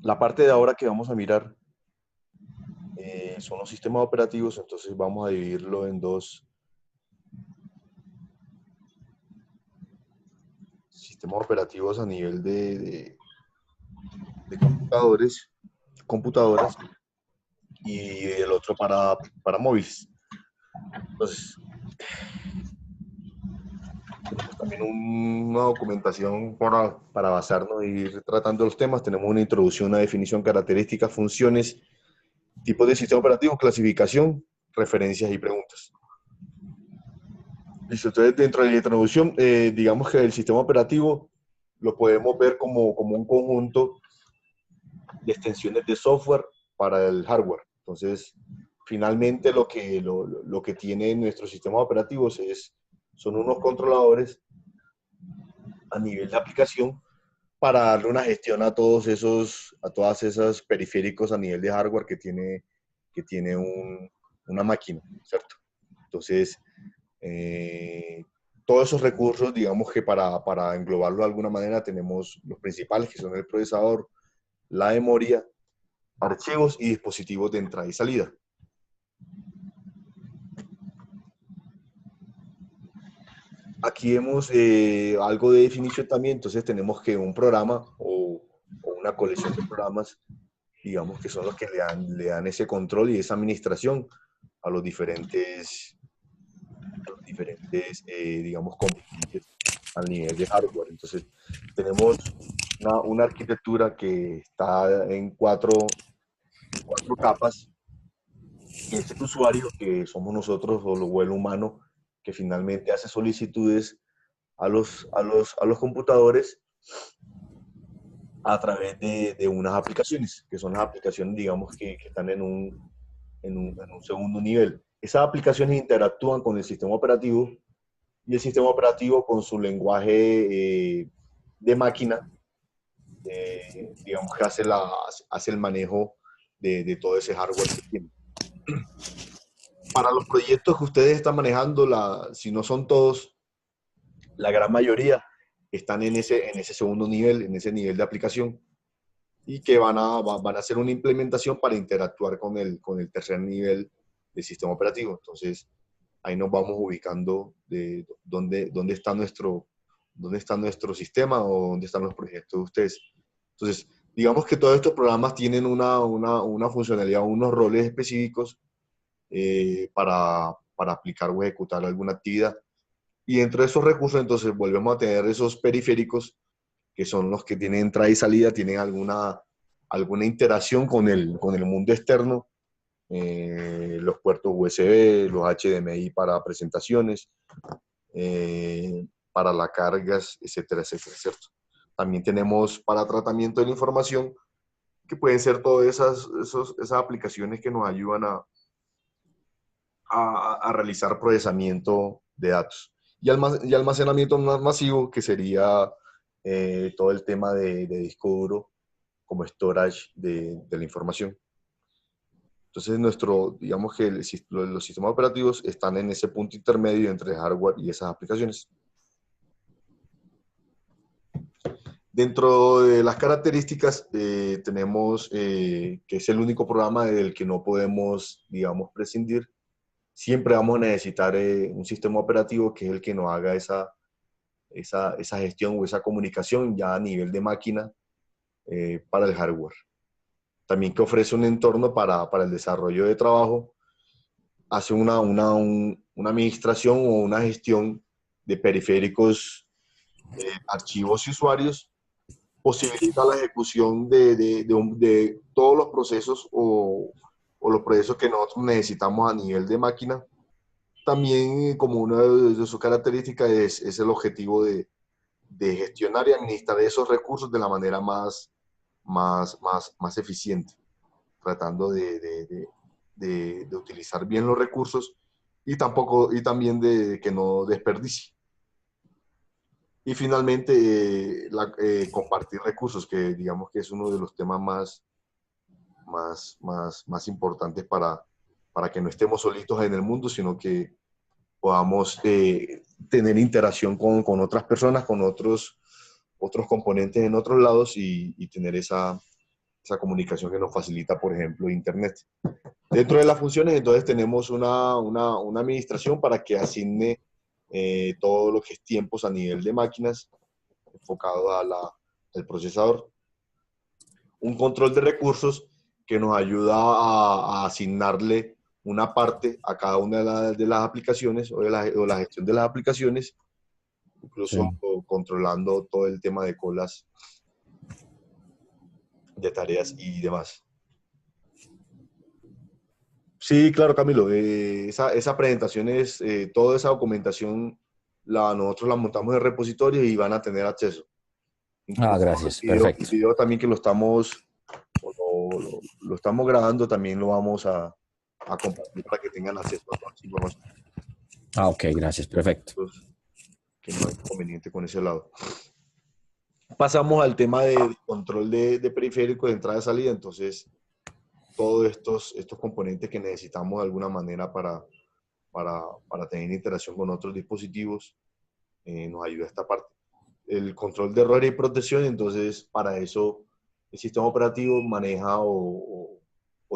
La parte de ahora que vamos a mirar son los sistemas operativos, entonces vamos a dividirlo en dos sistemas operativos a nivel de computadoras, y el otro para móviles. Entonces, tenemos también una documentación para basarnos y ir tratando los temas. Tenemos una introducción, una definición, características, funciones, tipos de sistema operativo, clasificación, referencias y preguntas. Listo, entonces dentro de la introducción, digamos que el sistema operativo lo podemos ver como un conjunto de extensiones de software para el hardware. Entonces, finalmente lo que tiene nuestros sistemas operativos son unos controladores a nivel de aplicación para darle una gestión a a todas esas periféricos a nivel de hardware que tiene una máquina, ¿cierto? Entonces, eh, todos esos recursos, digamos que para englobarlo de alguna manera, tenemos los principales, que son el procesador, la memoria, archivos y dispositivos de entrada y salida. Aquí vemos algo de definición también, entonces tenemos que un programa o una colección de programas, digamos que son los que le dan ese control y esa administración a los diferentes digamos, componentes al nivel de hardware. Entonces, tenemos una arquitectura que está en cuatro capas, y es el usuario, que somos nosotros o el humano, que finalmente hace solicitudes a los computadores a través de unas aplicaciones, que son las aplicaciones, digamos, que están en un segundo nivel. Esas aplicaciones interactúan con el sistema operativo, y el sistema operativo con su lenguaje de máquina, digamos que hace el manejo de todo ese hardware que tiene. Para los proyectos que ustedes están manejando, si no son todos, la gran mayoría están en ese segundo nivel, en ese nivel de aplicación, y que van a hacer una implementación para interactuar con el tercer nivel del sistema operativo. Entonces, ahí nos vamos ubicando de dónde está nuestro sistema o dónde están los proyectos de ustedes. Entonces, digamos que todos estos programas tienen una funcionalidad, unos roles específicos para aplicar o ejecutar alguna actividad. Y dentro de esos recursos, entonces, volvemos a tener esos periféricos, que son los que tienen entrada y salida, tienen alguna interacción con el mundo externo, los puertos USB, los HDMI para presentaciones, para las cargas, etcétera, etcétera, ¿cierto? También tenemos para tratamiento de la información, que pueden ser todas esas aplicaciones que nos ayudan a realizar procesamiento de datos. Y almacenamiento masivo, que sería todo el tema de disco duro como storage de la información. Entonces, digamos que los sistemas operativos están en ese punto intermedio entre hardware y esas aplicaciones. Dentro de las características, tenemos que es el único programa del que no podemos, digamos, prescindir. Siempre vamos a necesitar un sistema operativo que es el que nos haga esa gestión o esa comunicación ya a nivel de máquina para el hardware. También que ofrece un entorno para el desarrollo de trabajo, hace una administración o una gestión de periféricos, archivos y usuarios, posibilita la ejecución de todos los procesos o los procesos que nosotros necesitamos a nivel de máquina. También, como una de sus características, es el objetivo de gestionar y administrar esos recursos de la manera más eficiente, tratando de utilizar bien los recursos y también de que no desperdicie. Y finalmente, compartir recursos, que digamos que es uno de los temas más importantes para que no estemos solitos en el mundo, sino que podamos tener interacción con otras personas, con otros componentes en otros lados, y tener esa comunicación que nos facilita, por ejemplo, Internet. Dentro de las funciones, entonces, tenemos una administración para que asigne todo lo que es tiempos a nivel de máquinas, enfocado al procesador. Un control de recursos que nos ayuda a asignarle una parte a cada una de las aplicaciones o la gestión de las aplicaciones, incluso Sí. controlando todo el tema de colas de tareas y demás. Sí, claro, Camilo. Esa presentación es, toda esa documentación, nosotros la montamos en repositorio y van a tener acceso. Ah, Incluso gracias. el Perfecto. video también que lo estamos grabando, también lo vamos a compartir para que tengan acceso a toda esa información. Ah, ok, gracias. Perfecto. Entonces, que no hay inconveniente con ese lado. Pasamos al tema de control de periféricos de entrada y salida. Entonces, todos estos componentes que necesitamos de alguna manera para tener interacción con otros dispositivos, nos ayuda esta parte. El control de errores y protección, entonces para eso el sistema operativo maneja o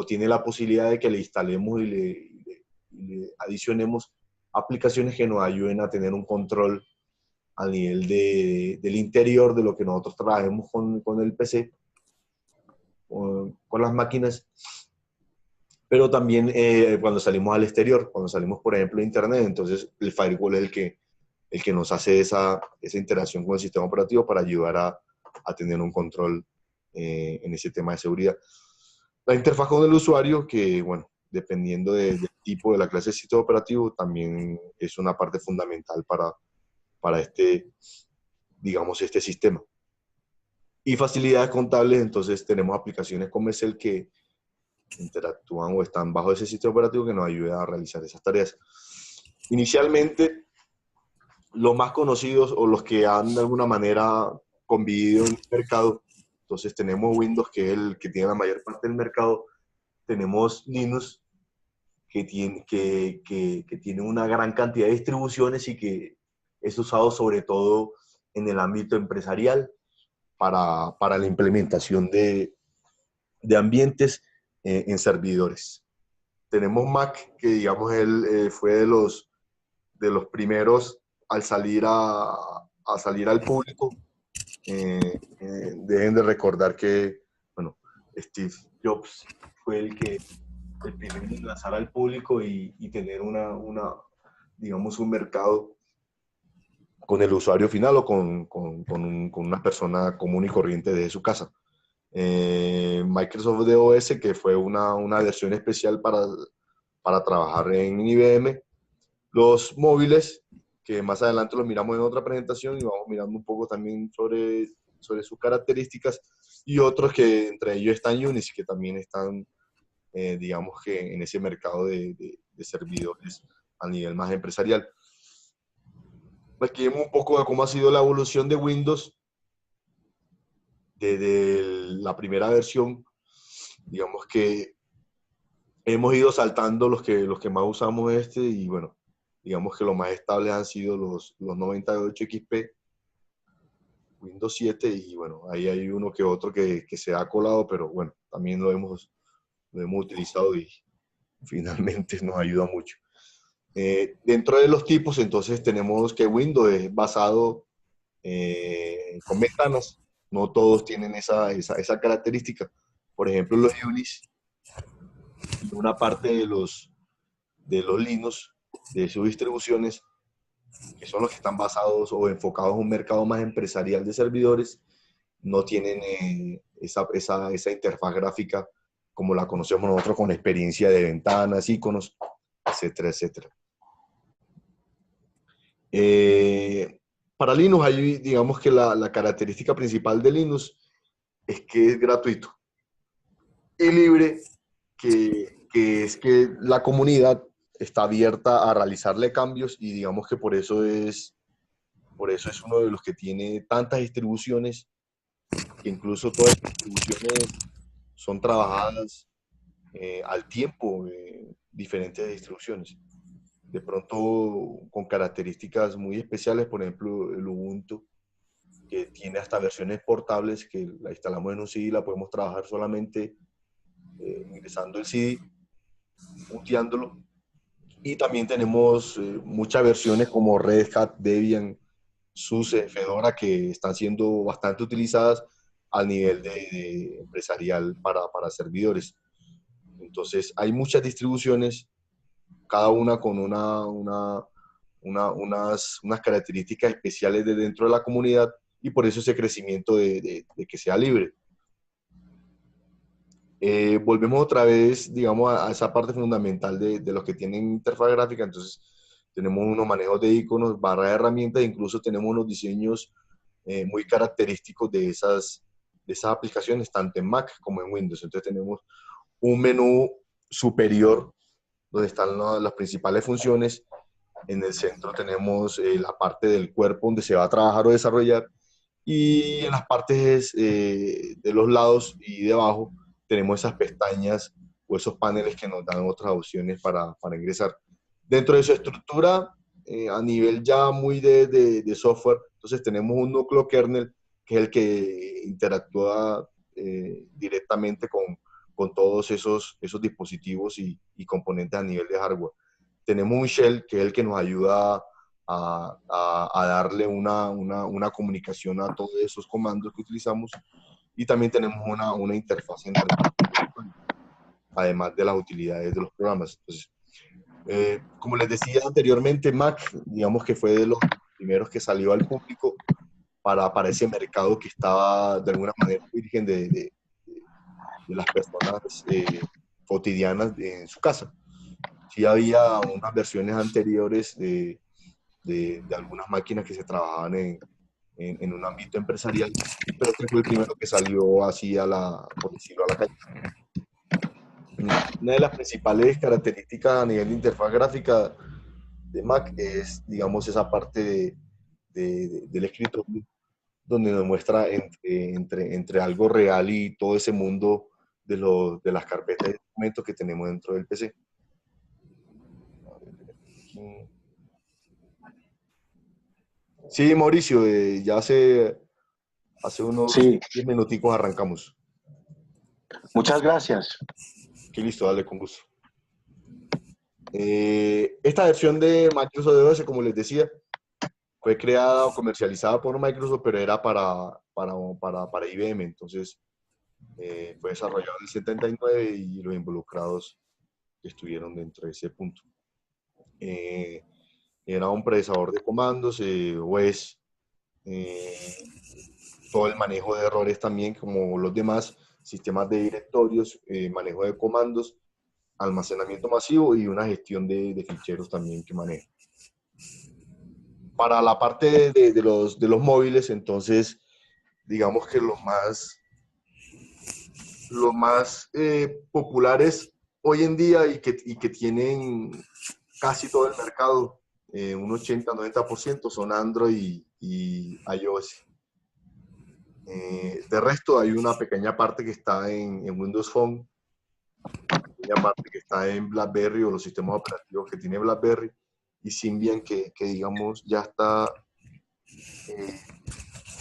tiene la posibilidad de que le instalemos y le adicionemos aplicaciones que nos ayuden a tener un control a nivel del interior de lo que nosotros trabajemos con el PC, con las máquinas, pero también cuando salimos al exterior, cuando salimos, por ejemplo, a Internet, entonces el firewall es el que nos hace esa interacción con el sistema operativo para ayudar a tener un control en ese tema de seguridad. La interfaz con el usuario, que bueno, dependiendo del tipo de la clase de sistema operativo, también es una parte fundamental para digamos, este sistema. Y facilidades contables, entonces tenemos aplicaciones como Excel que interactúan o están bajo ese sistema operativo que nos ayuda a realizar esas tareas. Inicialmente, los más conocidos o los que han de alguna manera convivido en el mercado, entonces tenemos Windows, que es el que tiene la mayor parte del mercado, tenemos Linux, que tiene una gran cantidad de distribuciones y que es usado sobre todo en el ámbito empresarial para la implementación de ambientes en servidores. Tenemos Mac, que digamos él fue de los primeros al salir al público. Dejen de recordar que, bueno, Steve Jobs fue el primero en lanzar al público y tener digamos, un mercado con el usuario final o con una persona común y corriente de su casa. Microsoft DOS, que fue una versión especial para trabajar en IBM. Los móviles, que más adelante los miramos en otra presentación y vamos mirando un poco también sobre sus características, y otros que entre ellos están Unix, que también están, digamos que en ese mercado de servidores a nivel más empresarial. Aquí vemos un poco de cómo ha sido la evolución de Windows desde la primera versión. Digamos que hemos ido saltando los que más usamos y bueno, digamos que los más estables han sido los 98 XP, Windows 7 y bueno, ahí hay uno que otro que se ha colado, pero bueno, también lo hemos utilizado y finalmente nos ayuda mucho. Dentro de los tipos, entonces tenemos que Windows es basado con ventanas, no todos tienen esa característica. Por ejemplo, los Unix y una parte de los Linux, de sus distribuciones, que son los que están basados o enfocados en un mercado más empresarial de servidores, no tienen esa interfaz gráfica como la conocemos nosotros con experiencia de ventanas, iconos, etcétera, etcétera. Para Linux, hay, digamos que la característica principal de Linux es que es gratuito y libre, que es que la comunidad está abierta a realizarle cambios y digamos que por eso es uno de los que tiene tantas distribuciones, que incluso todas las distribuciones son trabajadas al tiempo, diferentes distribuciones. De pronto con características muy especiales, por ejemplo el Ubuntu, que tiene hasta versiones portables que la instalamos en un CD y la podemos trabajar solamente ingresando el CD, booteándolo. Y también tenemos muchas versiones como Red Hat, Debian, SUSE, Fedora, que están siendo bastante utilizadas al nivel de empresarial para servidores. Entonces, hay muchas distribuciones, cada una con unas características especiales de dentro de la comunidad, y por eso ese crecimiento de que sea libre. Volvemos otra vez, digamos, a esa parte fundamental de los que tienen interfaz gráfica. Entonces, tenemos unos manejos de iconos, barra de herramientas, incluso tenemos unos diseños muy característicos de esas aplicaciones, tanto en Mac como en Windows. Entonces, tenemos un menú superior donde están las principales funciones. En el centro tenemos la parte del cuerpo donde se va a trabajar o desarrollar, y en las partes de los lados y debajo tenemos esas pestañas o esos paneles que nos dan otras opciones para ingresar. Dentro de su estructura, a nivel ya muy de software, entonces tenemos un núcleo kernel que es el que interactúa directamente con todos esos dispositivos y componentes a nivel de hardware. Tenemos un shell que es el que nos ayuda a darle una comunicación a todos esos comandos que utilizamos, y también tenemos una interfaz entre, además de las utilidades de los programas. Entonces, como les decía anteriormente, Mac, digamos que fue de los primeros que salió al público para ese mercado que estaba de alguna manera virgen de las personas cotidianas en su casa. Sí había unas versiones anteriores de algunas máquinas que se trabajaban en un ámbito empresarial, pero este fue el primero que salió así por decirlo, a la calle. Una de las principales características a nivel de interfaz gráfica de Mac es, digamos, esa parte del escritorio, donde nos muestra entre algo real y todo ese mundo de las carpetas de documentos que tenemos dentro del PC. Sí, Mauricio, ya hace unos Sí, 10 minuticos arrancamos. muchas gracias. Qué listo, dale, con gusto. Esta versión de Microsoft DOS, como les decía, fue creada o comercializada por Microsoft, pero era para IBM. Entonces, fue desarrollado en el 79 y los involucrados estuvieron dentro de ese punto. Era un procesador de comandos, OS, todo el manejo de errores también, como los demás sistemas de directorios, manejo de comandos, almacenamiento masivo y una gestión de ficheros también que maneja. Para la parte de los móviles, entonces, digamos que los más populares hoy en día y que tienen casi todo el mercado, un 80-90% son Android y iOS. De resto, hay una pequeña parte que está en Windows Phone, una pequeña parte que está en BlackBerry o los sistemas operativos que tiene BlackBerry, y Symbian que digamos ya está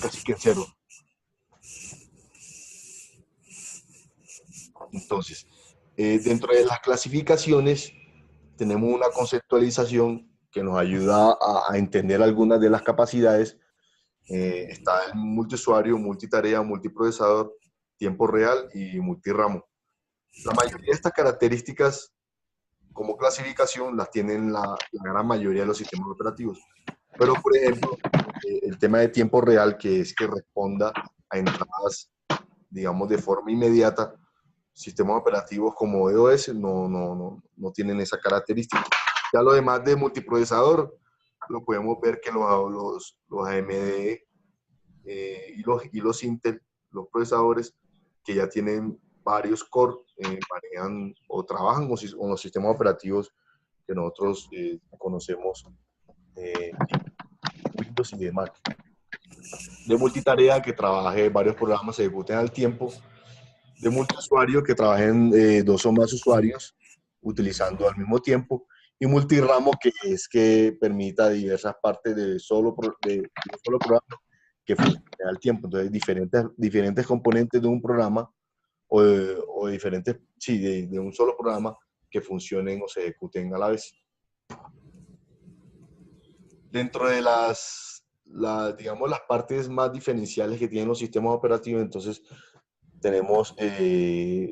casi que en cero. Entonces, dentro de las clasificaciones tenemos una conceptualización que nos ayuda a entender algunas de las capacidades. Está el multiusuario, multitarea, multiprocesador, tiempo real y multiramo. La mayoría de estas características como clasificación las tienen la gran mayoría de los sistemas operativos. Pero, por ejemplo, el tema de tiempo real, que es que responda a entradas, digamos, de forma inmediata, sistemas operativos como iOS no tienen esa característica. Ya lo demás de multiprocesador, lo podemos ver que los AMD y los Intel, los procesadores que ya tienen varios core, manejan o trabajan con los sistemas operativos que nosotros conocemos, Windows y de Mac. De multitarea, que trabaje varios programas, se ejecuten al tiempo. De multiusuario, que trabajen dos o más usuarios utilizando al mismo tiempo. Y multiramo, que es que permita diversas partes de un solo programa que funcione al tiempo. Entonces, diferentes componentes de un programa o diferentes, sí, de un solo programa que funcionen o se ejecuten a la vez. Dentro de digamos, las partes más diferenciales que tienen los sistemas operativos, entonces tenemos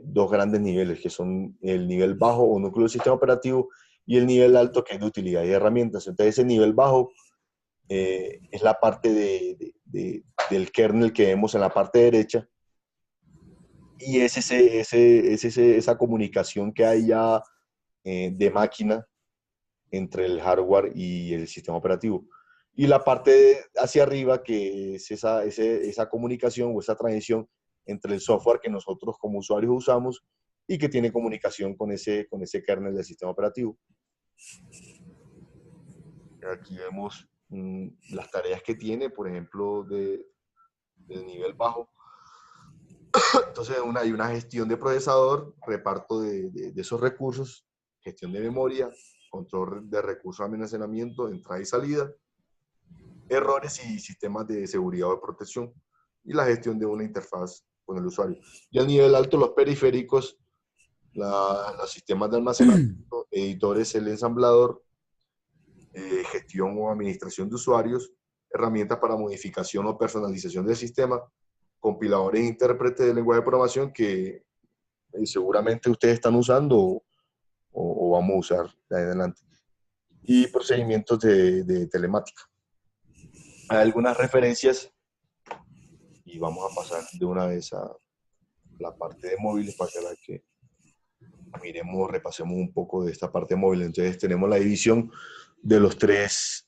dos grandes niveles, que son el nivel bajo o núcleo del sistema operativo y el nivel alto, que es de utilidad y herramientas. Entonces, ese nivel bajo es la parte del kernel que vemos en la parte derecha, y es esa comunicación que hay ya de máquina entre el hardware y el sistema operativo. Y la parte hacia arriba, que es esa comunicación o esa transición entre el software que nosotros como usuarios usamos y que tiene comunicación con ese kernel del sistema operativo. Aquí vemos las tareas que tiene, por ejemplo, del nivel bajo. Entonces hay una gestión de procesador, reparto de esos recursos, gestión de memoria, control de recursos de almacenamiento, entrada y salida, errores y sistemas de seguridad o de protección, y la gestión de una interfaz con el usuario. Y al nivel alto, los periféricos, los sistemas de almacenamiento, editores, el ensamblador, gestión o administración de usuarios, herramientas para modificación o personalización del sistema, compiladores e intérpretes de lenguaje de programación que seguramente ustedes están usando o vamos a usar de ahí adelante, y procedimientos de telemática. Hay algunas referencias y vamos a pasar de una vez a la parte de móviles para que miremos, repasemos un poco de esta parte móvil. Entonces tenemos la división de los tres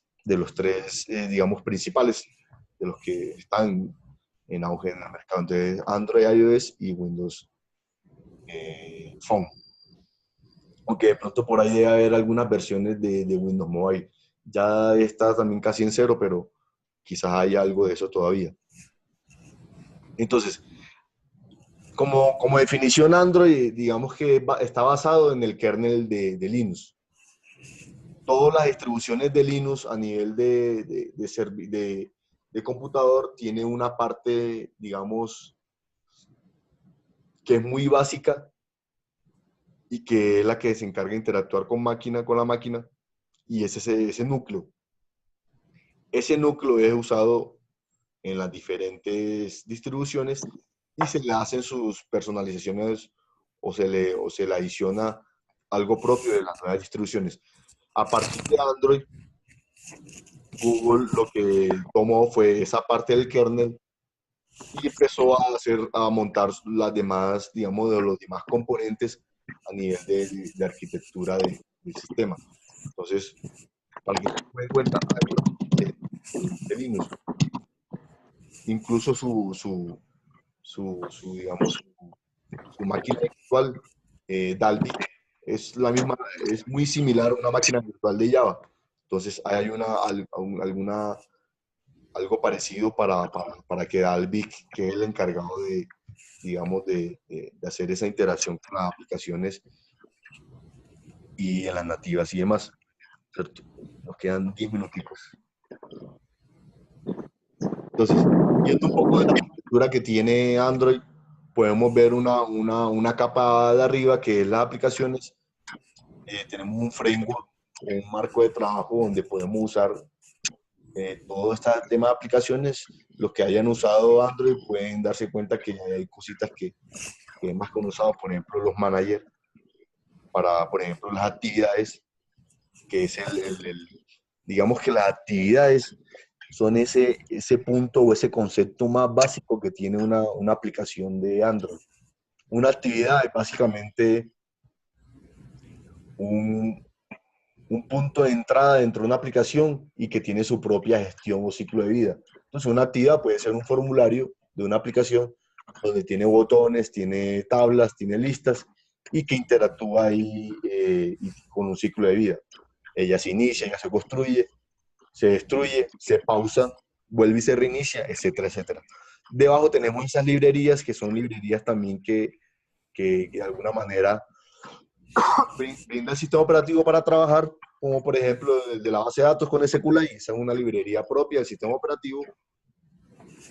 digamos, principales, de los que están en auge en el mercado. Entonces, Android, iOS y Windows Phone. Aunque de pronto por ahí debe haber algunas versiones de Windows Mobile. Ya está también casi en cero, pero quizás hay algo de eso todavía. Entonces, como definición, Android, digamos que está basado en el kernel de Linux. Todas las distribuciones de Linux a nivel de computador tiene una parte, digamos, que es muy básica y que es la que se encarga de interactuar con la máquina, y es ese núcleo. Ese núcleo es usado en las diferentes distribuciones y se le hacen sus personalizaciones o se le adiciona algo propio de las nuevas distribuciones. A partir de Android, Google lo que tomó fue esa parte del kernel y empezó a montar las demás, digamos, de los demás componentes a nivel de arquitectura del sistema. Entonces, para que se den cuenta, de Linux, incluso digamos, su máquina virtual, Dalvik, es muy similar a una máquina virtual de Java. Entonces, hay algo parecido para que Dalvik, que es el encargado digamos, de hacer esa interacción con las aplicaciones y en las nativas y demás. ¿Cierto? Nos quedan 10 minuticos. Entonces, viendo un poco de la arquitectura que tiene Android, podemos ver una capa de arriba que es las aplicaciones. Tenemos un framework, un marco de trabajo donde podemos usar todo este tema de aplicaciones. Los que hayan usado Android pueden darse cuenta que hay cositas que es más conocido, por ejemplo, los managers, para, por ejemplo, las actividades, que es digamos que las actividades son ese punto o ese concepto más básico que tiene una aplicación de Android. Una actividad es básicamente un punto de entrada dentro de una aplicación y que tiene su propia gestión o ciclo de vida. Entonces, una actividad puede ser un formulario de una aplicación donde tiene botones, tiene tablas, tiene listas y que interactúa ahí con un ciclo de vida. Ella se inicia, ella se construye, se destruye, se pausa, vuelve y se reinicia, etcétera, etcétera. Debajo tenemos esas librerías, que son librerías también que de alguna manera brinda el sistema operativo para trabajar, como por ejemplo el de la base de datos con SQLite. Esa es una librería propia del sistema operativo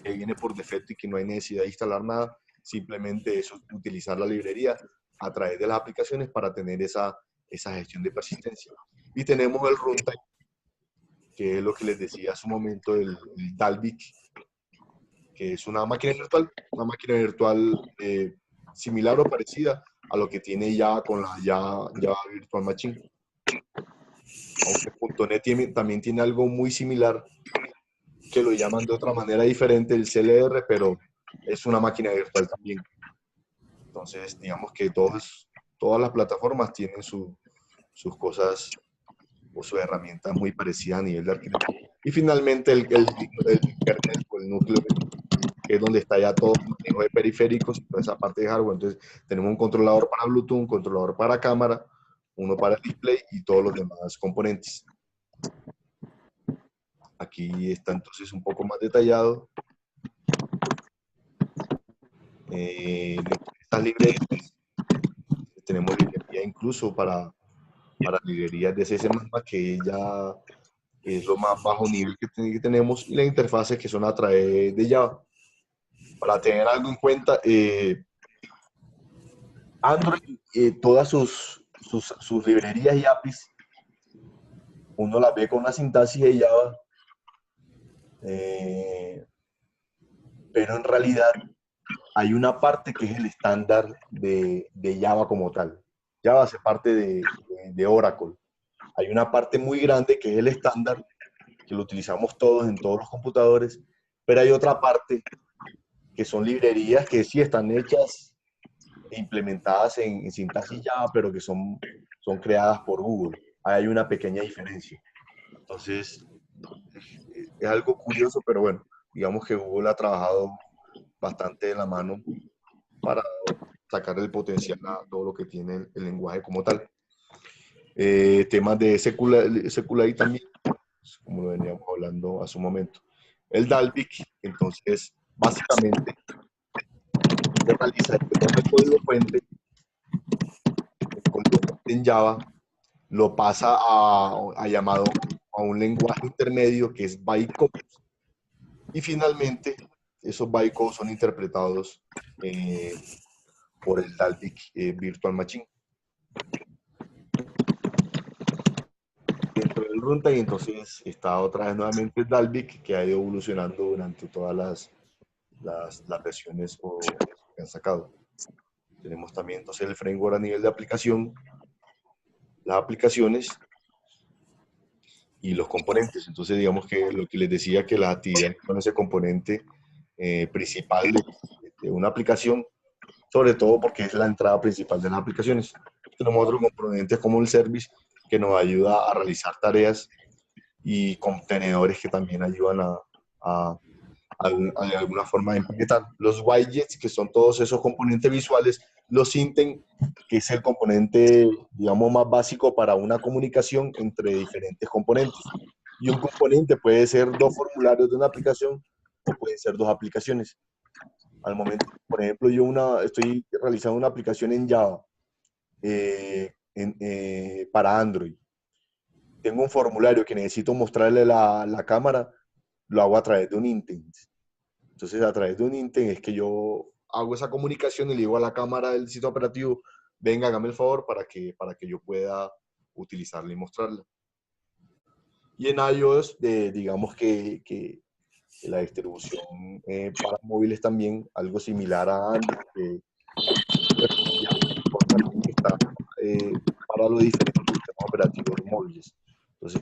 que viene por defecto y que no hay necesidad de instalar nada, simplemente eso, utilizar la librería a través de las aplicaciones para tener esa gestión de persistencia. Y tenemos el runtime, que es lo que les decía hace un momento, el Dalvik, que es una máquina virtual similar o parecida a lo que tiene Java con la Java Virtual Machine. Aunque .NET también tiene algo muy similar, que lo llaman de otra manera diferente, el CLR, pero es una máquina virtual también. Entonces, digamos que todas las plataformas tienen sus cosas o sus herramientas muy parecidas a nivel de arquitectura. Y finalmente el kernel o el núcleo, que es donde está ya todo el manejo de periféricos y toda esa parte de hardware. Entonces, tenemos un controlador para Bluetooth, un controlador para cámara, uno para el display y todos los demás componentes. Aquí está entonces un poco más detallado. Estas librerías, tenemos librería incluso para librerías de CC++, que ya es lo más bajo nivel que tenemos, y las interfaces que son a través de Java. Para tener algo en cuenta, Android, todas sus librerías y APIs, uno las ve con una sintaxis de Java, pero en realidad hay una parte que es el estándar de Java como tal. Java hace parte de Oracle. Hay una parte muy grande que es el estándar, que lo utilizamos todos en todos los computadores, pero hay otra parte que son librerías que sí están hechas e implementadas en sintaxis Java, pero que son creadas por Google. Hay una pequeña diferencia. Entonces, es algo curioso, pero bueno, digamos que Google ha trabajado bastante de la mano para sacar el potencial a todo lo que tiene el lenguaje como tal. Temas de SQLite también, como lo veníamos hablando hace un momento. El Dalvik, entonces, básicamente, se realiza el código fuente, en Java, lo pasa a llamado a un lenguaje intermedio que es bytecode, y finalmente esos bytecodes son interpretados por el Dalvik Virtual Machine. Dentro del runtime, entonces, está otra vez nuevamente el Dalvik, que ha ido evolucionando durante todas las versiones que han sacado. Tenemos también entonces el framework a nivel de aplicación, las aplicaciones y los componentes. Entonces, digamos que lo que les decía, que las actividades con ese componente principal de una aplicación, sobre todo porque es la entrada principal de las aplicaciones. Tenemos otros componentes como el service, que nos ayuda a realizar tareas, y contenedores que también ayudan de alguna forma a implementar. Los widgets, que son todos esos componentes visuales. Los intent, que es el componente, digamos, más básico para una comunicación entre diferentes componentes. Y un componente puede ser dos formularios de una aplicación o pueden ser dos aplicaciones. Al momento, por ejemplo, yo estoy realizando una aplicación en Java para Android. Tengo un formulario que necesito mostrarle la cámara, lo hago a través de un intent. Entonces, a través de un intent es que yo hago esa comunicación y le digo a la cámara del sistema operativo, venga, hágame el favor para que yo pueda utilizarla y mostrarla. Y en iOS, digamos que la distribución para móviles también, algo similar a Android, que está para los diferentes sistemas operativos móviles. Entonces,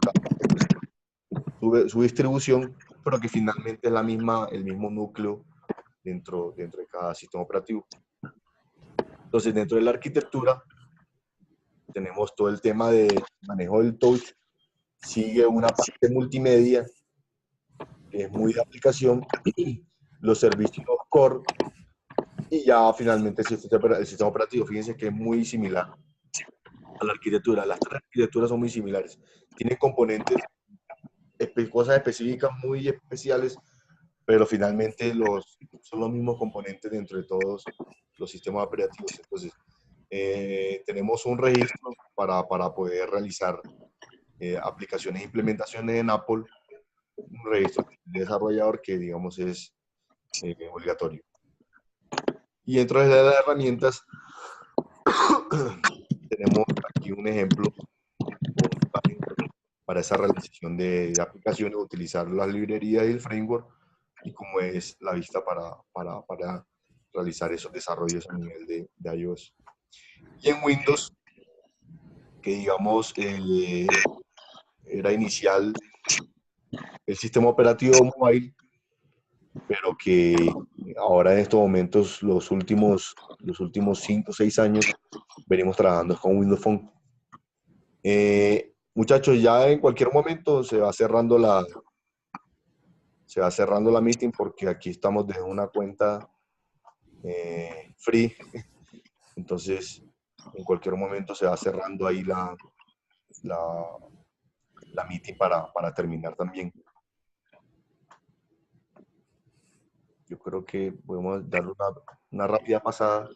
su distribución, pero que finalmente es el mismo núcleo dentro de cada sistema operativo. Entonces, dentro de la arquitectura, tenemos todo el tema de manejo del touch, sigue una parte multimedia, que es muy de aplicación, los servicios core, y ya finalmente el sistema operativo. Fíjense que es muy similar a la arquitectura. Las tres arquitecturas son muy similares. Tienen componentes, cosas específicas muy especiales, pero finalmente son los mismos componentes dentro de todos los sistemas operativos. Entonces, tenemos un registro para poder realizar aplicaciones e implementaciones en Apple, un registro de desarrollador que, digamos, es obligatorio. Y dentro de las herramientas tenemos aquí un ejemplo para esa realización de aplicaciones, utilizar las librerías y el framework y cómo es la vista para realizar esos desarrollos a nivel de iOS. Y en Windows, que digamos era inicial el sistema operativo mobile, pero que ahora en estos momentos, los últimos 5 o 6 años, venimos trabajando con Windows Phone. Muchachos, ya en cualquier momento se va cerrando la meeting porque aquí estamos desde una cuenta free. Entonces, en cualquier momento se va cerrando ahí la meeting para terminar también. Yo creo que podemos darle una rápida pasada.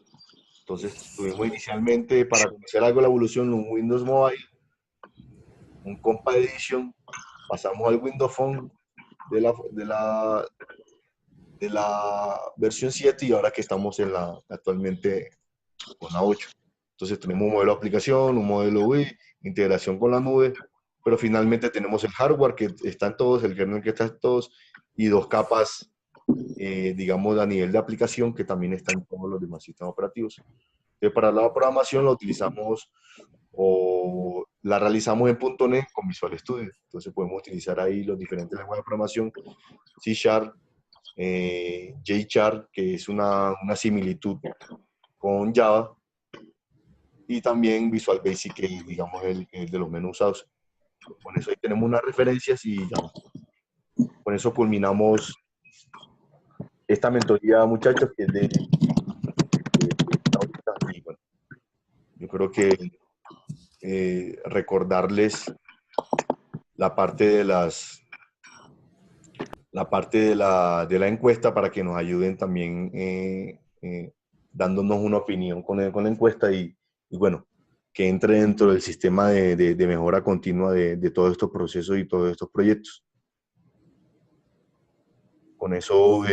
Entonces, tuvimos inicialmente, para conocer algo de la evolución, un Windows Mobile, un Compa Edition, pasamos al Windows Phone de la versión 7 y ahora que estamos actualmente con la 8. Entonces tenemos un modelo de aplicación, un modelo UI, integración con la nube, pero finalmente tenemos el hardware que está en todos, el kernel que está en todos y 2 capas, digamos, a nivel de aplicación que también está en todos los demás sistemas operativos. Entonces, para la programación la utilizamos o la realizamos en .NET con Visual Studio. Entonces podemos utilizar ahí los diferentes lenguajes de programación, C#, J#, que es una similitud con Java, y también Visual Basic, que digamos el de los menos usados. Con eso ahí tenemos unas referencias y ya. Con eso culminamos esta mentoría, muchachos, que es y bueno, yo creo que recordarles la parte de la encuesta para que nos ayuden también dándonos una opinión con la encuesta y bueno, que entre dentro del sistema de mejora continua de todos estos procesos y todos estos proyectos. Con eso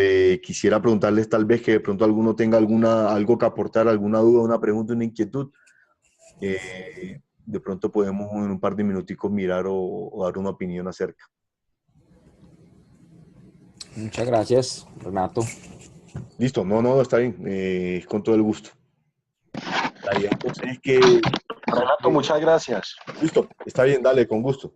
quisiera preguntarles tal vez que de pronto alguno tenga algo que aportar, alguna duda, una pregunta, una inquietud. De pronto podemos en un par de minuticos mirar o dar una opinión acerca. Muchas gracias, Renato. Listo, no, está bien, con todo el gusto. La idea entonces es que... Renato, muchas gracias. Listo, está bien, dale, con gusto.